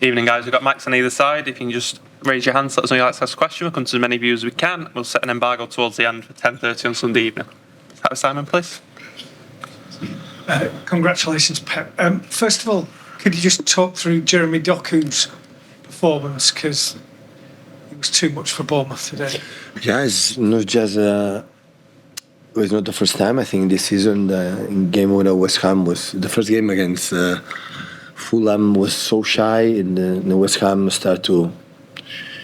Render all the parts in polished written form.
Evening, guys. We've got Max on either side. If you can just raise your hands, let us know you'd like to ask a question. We'll come to as many views as we can. We'll set an embargo towards the end for 10:30 on Sunday evening. Start with Simon, please. Congratulations, Pep. First of all, could you just talk through Jeremy Doku's performance, because it was too much for Bournemouth today? Yeah, it's not just. It's not the first time. I think this season, in game with West Ham was the first game against Fulham was so shy, and the West Ham started to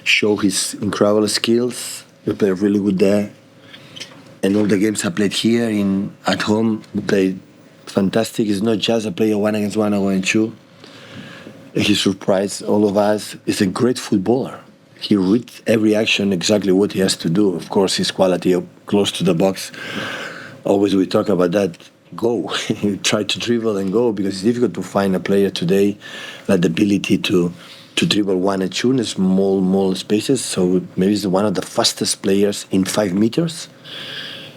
show his incredible skills. He played really good there, and all the games I played here at home, he played fantastic. It's not just a player 1-against-1 or 1-2. He surprised all of us. He's a great footballer. He reads every action exactly what he has to do. Of course, his quality of close to the box. Always we talk about that. Go. Try to dribble and go, because it's difficult to find a player today that the ability to dribble 1 and 2 in small spaces. So maybe he's one of the fastest players in 5 meters.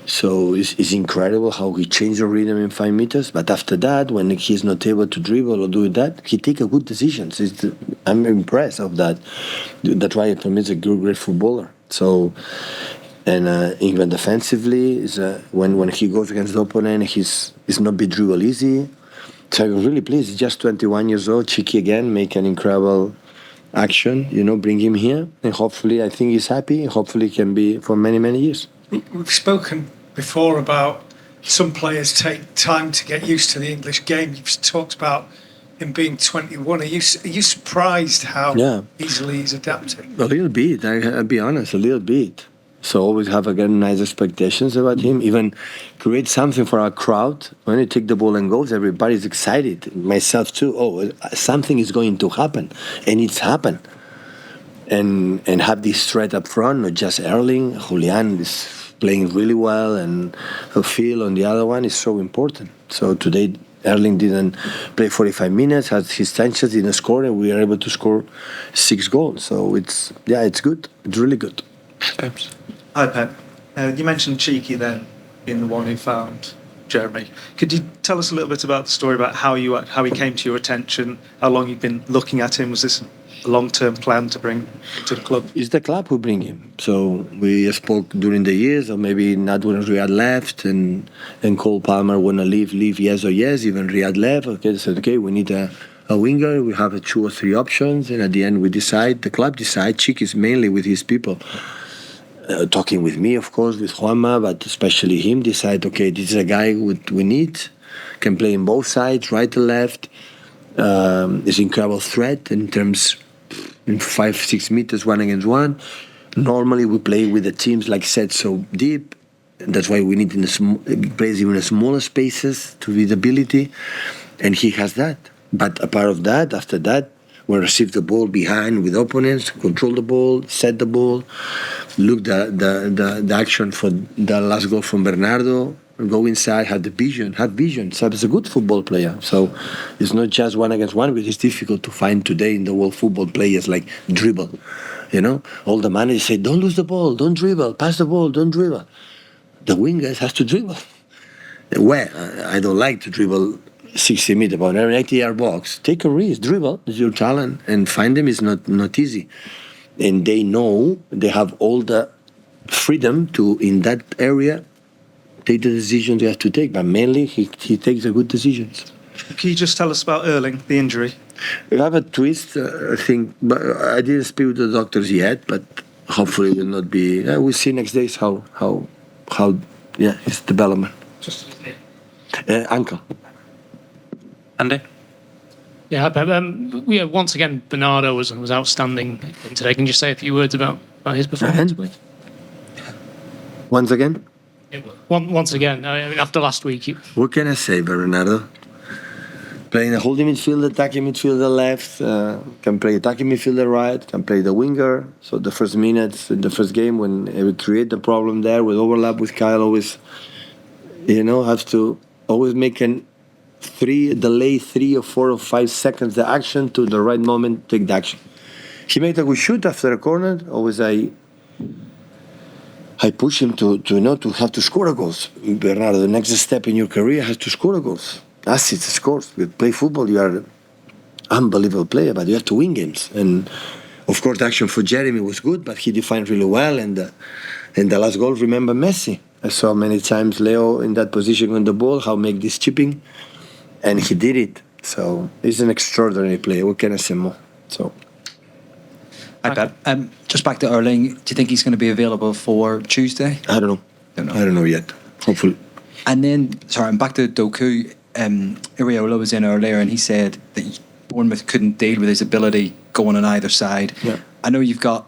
So it's incredible how he changed the rhythm in 5 meters. But after that, when he's not able to dribble or do that, he takes good decisions. I'm impressed of that. That's why for me he's a great footballer. So, and even defensively, when he goes against the opponent, he's not be dribble easy. So I'm really pleased. He's just 21 years old, cheeky again, make an incredible action. Bring him here, and hopefully, I think he's happy. Hopefully, he can be for many, many years. We've spoken before about some players take time to get used to the English game. You've talked about him being 21. Are you surprised how easily he's adapting? A little bit, I'll be honest, a little bit. So always have again nice expectations about him. Even create something for our crowd. When you take the ball and goes, everybody's excited. Myself too. Oh, something is going to happen, and it's happened. And have this threat up front, not just Erling. Julian is playing really well, and Phil on the other one is so important. So today Erling didn't play 45 minutes, had his chances, didn't score, and we were able to score 6 goals. So it's good. It's really good. James. Hi, Pep. You mentioned cheeky then, being the one who found Jeremy. Could you tell us a little bit about the story about how he came to your attention, how long you've been looking at him? Was this a long-term plan to bring to the club? It's the club who bring him. So we spoke during the years, or maybe not when Riyad left, and Cole Palmer want to leave yes or yes. Even Riyad left. Okay, said okay, we need a winger. We have 2 or 3 options, and at the end the club decide. Chick is mainly with his people. Talking with me, of course, with Juanma, but especially him, decide, okay, this is a guy we need, can play in both sides, right and left. Is incredible threat in terms in 5-6 meters 1-against-1. Normally we play with the teams like set so deep. That's why we need plays even in smaller spaces to visibility, and he has that. But apart of that, after that, we receive the ball behind with opponents, control the ball, set the ball, look the action for the last goal from Bernardo, go inside, have vision. So he's a good football player. So it's not just 1-against-1, but it's difficult to find today in the world football players like dribble. All the managers say, don't lose the ball, don't dribble, pass the ball, don't dribble. The wingers has to dribble. Well, I don't like to dribble 60 meters, about an 80-yard box. Take a risk, dribble, it's your talent, and find them is not easy. And they know they have all the freedom to, in that area, take the decisions they have to take. But mainly, he takes the good decisions. Can you just tell us about Erling, the injury? We have a twist, I think, but I didn't speak with the doctors yet, but hopefully it will not be. We'll see next days how his development. Just Ankle. Andy? Yeah, Pep. Once again, Bernardo was outstanding today. Can you just say a few words about his performance, please? Once again? Once again, I mean, after last week. What can I say, Bernardo? Playing a holding midfielder, attacking midfielder left, can play attacking midfielder right, can play the winger. So the first minutes in the first game, when we create the problem there with overlap with Kyle, always, have to always make delay 3 or 4 or 5 seconds the action to the right moment, take the action. He made a good shoot after a corner. Always I push him to have to score a goals. Bernardo, the next step in your career has to score a goals. Assists, scores. You play football, you are unbelievable player, but you have to win games. And of course, the action for Jeremy was good, but he defined really well. And the last goal, remember Messi. I saw many times Leo in that position on the ball, how make this chipping, and he did it. So he's an extraordinary player. What can I say more? So. Hi, Pep. Just back to Erling. Do you think he's going to be available for Tuesday? I don't know. I don't know yet. Hopefully. And then, sorry, I'm back to Doku. Iriola was in earlier and he said that Bournemouth couldn't deal with his ability going on either side. Yeah. I know you've got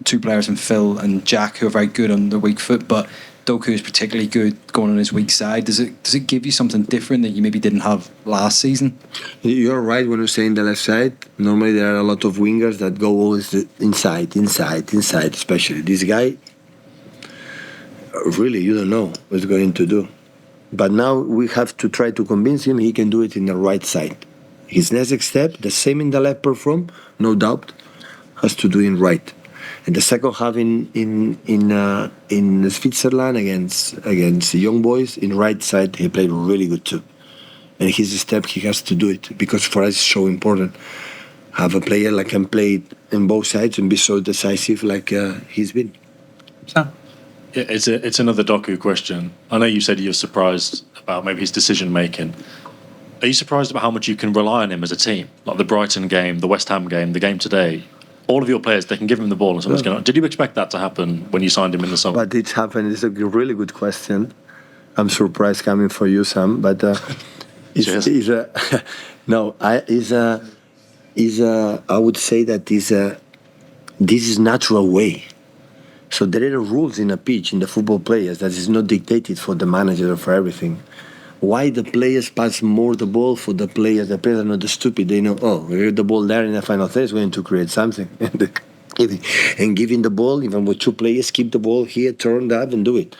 two players in Phil and Jack who are very good on their weak foot, but Doku is particularly good going on his weak side. Does it give you something different that you maybe didn't have last season? You're right when you're saying the left side. Normally there are a lot of wingers that go always inside, especially. This guy, really, you don't know what he's going to do. But now we have to try to convince him he can do it in the right side. His next step, the same in the left perform, no doubt, has to do in right. And the second half in Switzerland against young boys in right side, he played really good too. And his step, he has to do it because for us it's so important. Have a player that can play in both sides and be so decisive like he's been. Sam? Yeah, it's another Doku question. I know you said you're surprised about maybe his decision making. Are you surprised about how much you can rely on him as a team? Like the Brighton game, the West Ham game, the game today. All of your players, they can give him the ball and something's going on. Did you expect that to happen when you signed him in the summer? But it's happened. It's a really good question. I'm surprised coming for you, Sam. But I would say that this is natural way. So there are rules in a pitch, in the football players, that is not dictated for the manager or for everything. Why the players pass more the ball for the players? The players are not stupid. They know, the ball there in the final third is going to create something. And giving the ball, even with two players, keep the ball here, turn that and do it.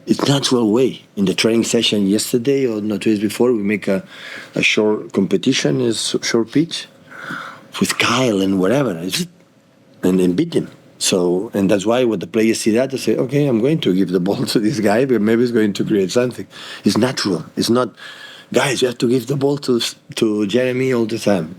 It's natural way. In the training session yesterday or not 2 days before, we make a short competition, a short pitch with Kyle and whatever, and then beat him. So, and that's why when the players see that, they say, okay, I'm going to give the ball to this guy, but maybe he's going to create something. It's natural. It's not, guys, you have to give the ball to Jeremy all the time.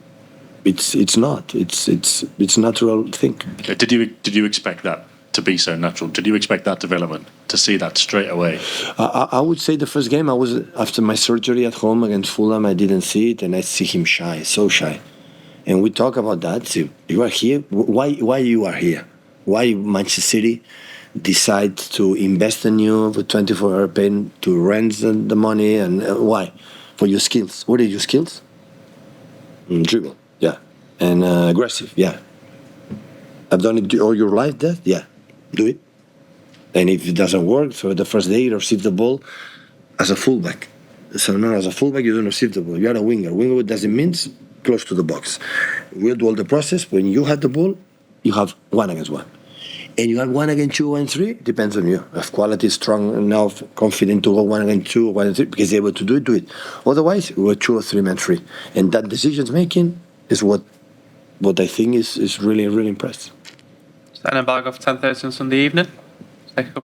It's not. It's natural thing. Okay. Did you expect that to be so natural? Did you expect that development, to see that straight away? I would say the first game, I was, after my surgery at home against Fulham, I didn't see it, and I see him shy, so shy. And we talk about that. So you are here. Why you are here? Why Manchester City decide to invest in you for 24-hour paying to rent the money, and why? For your skills. What are your skills? Dribble, yeah. And aggressive, yeah. I've done it all your life, that, yeah. Do it. And if it doesn't work, so the first day you receive the ball as a fullback. So now as a fullback you don't receive the ball. You are a winger. Winger doesn't mean close to the box. We'll do all the process. When you have the ball, you have 1 against 1. And you have 1 against 2 and 3, depends on you. If quality is strong enough, confident to go 1 against 2 or 1 against 3, because you're able to do it. Otherwise, we're 2 or 3 men free. And that decisions making is what I think is really, really impressive. Set an embargo for 10:30 on Sunday evening. Take a